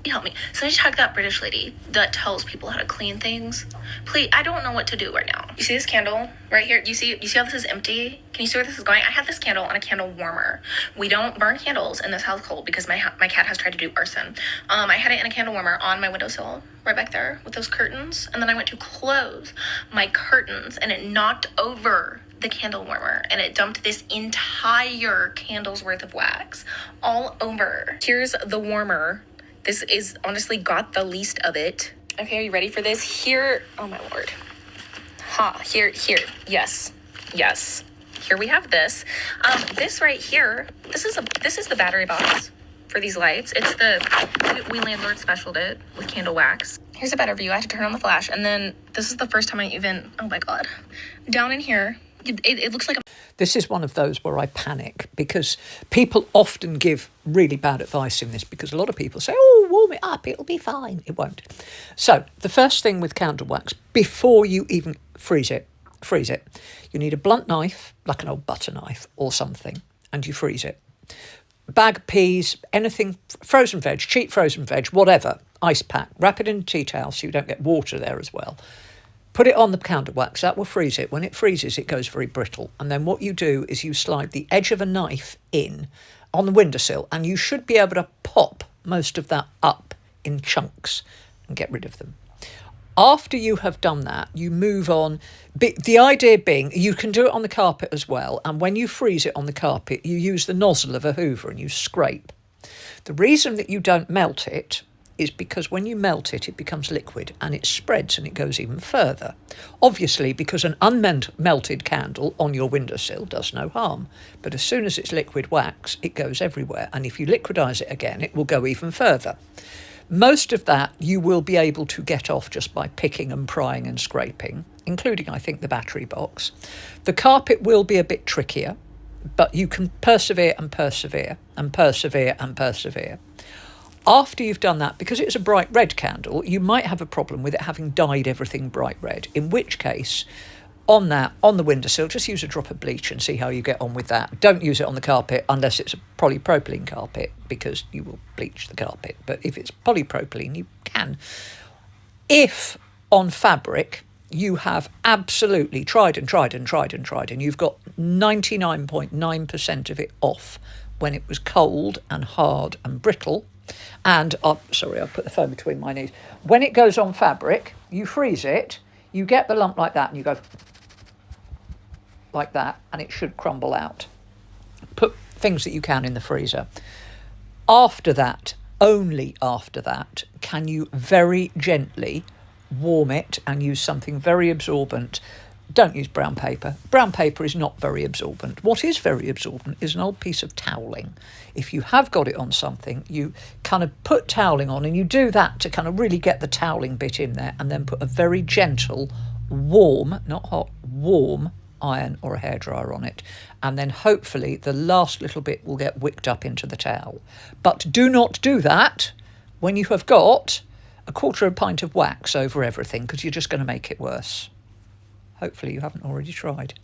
Help me. Somebody check that British lady that tells people how to clean things. Please, I don't know what to do right now. You see this candle right here? You see how this is empty? Can you see where this is going? I have this candle and a candle warmer. We don't burn candles in this house cold because my cat has tried to do arson. I had it in a candle warmer on my windowsill right back there with those curtains, and then I went to close my curtains and it knocked over the candle warmer and it dumped this entire candle's worth of wax all over. Here's the warmer. This is honestly got the least of it. Okay, are you ready for this? Here, oh my lord. Here, yes. Here we have this. This right here, this is the battery box for these lights. It's we landlord specialed it with candle wax. Here's a better view. I had to turn on the flash, and then this is the first time I even, oh my god. Down in here, it looks like a... This is one of those where I panic because people often give really bad advice in this because a lot of people say, oh, warm it up, it'll be fine. It won't. So the first thing with candle wax, before you even freeze it, you need a blunt knife, like an old butter knife or something, and you freeze it. Bag of peas, anything, frozen veg, cheap frozen veg, whatever, ice pack, wrap it in a tea towel so you don't get water there as well. Put it on the candle wax, that will freeze it. When it freezes, it goes very brittle. And then what you do is you slide the edge of a knife in on the windowsill, and you should be able to pop most of that up in chunks and get rid of them. After you have done that, you move on. The idea being you can do it on the carpet as well. And when you freeze it on the carpet, you use the nozzle of a hoover and you scrape. The reason that you don't melt it is because when you melt it, it becomes liquid and it spreads and it goes even further. Obviously, because an unmelted candle on your windowsill does no harm. But as soon as it's liquid wax, it goes everywhere. And if you liquidize it again, it will go even further. Most of that you will be able to get off just by picking and prying and scraping, including, I think, the battery box. The carpet will be a bit trickier, but you can persevere and persevere and persevere and persevere. After you've done that, because it's a bright red candle, you might have a problem with it having dyed everything bright red, in which case, on the windowsill, just use a drop of bleach and see how you get on with that. Don't use it on the carpet unless it's a polypropylene carpet, because you will bleach the carpet. But if it's polypropylene, you can. If on fabric, you have absolutely tried and you've got 99.9% of it off when it was cold and hard and brittle, and, sorry, I'll put the phone between my knees. When it goes on fabric, you freeze it, you get the lump like that, and you go like that, and it should crumble out. Put things that you can in the freezer. After that, only after that, can you very gently warm it and use something very absorbent. Don't use brown paper. Brown paper is not very absorbent. What is very absorbent is an old piece of toweling. If you have got it on something, you kind of put toweling on, and you do that to kind of really get the toweling bit in there, and then put a very gentle, warm, not hot, warm iron or a hairdryer on it. And then hopefully the last little bit will get wicked up into the towel. But do not do that when you have got a quarter of a pint of wax over everything, because you're just going to make it worse. Hopefully you haven't already tried.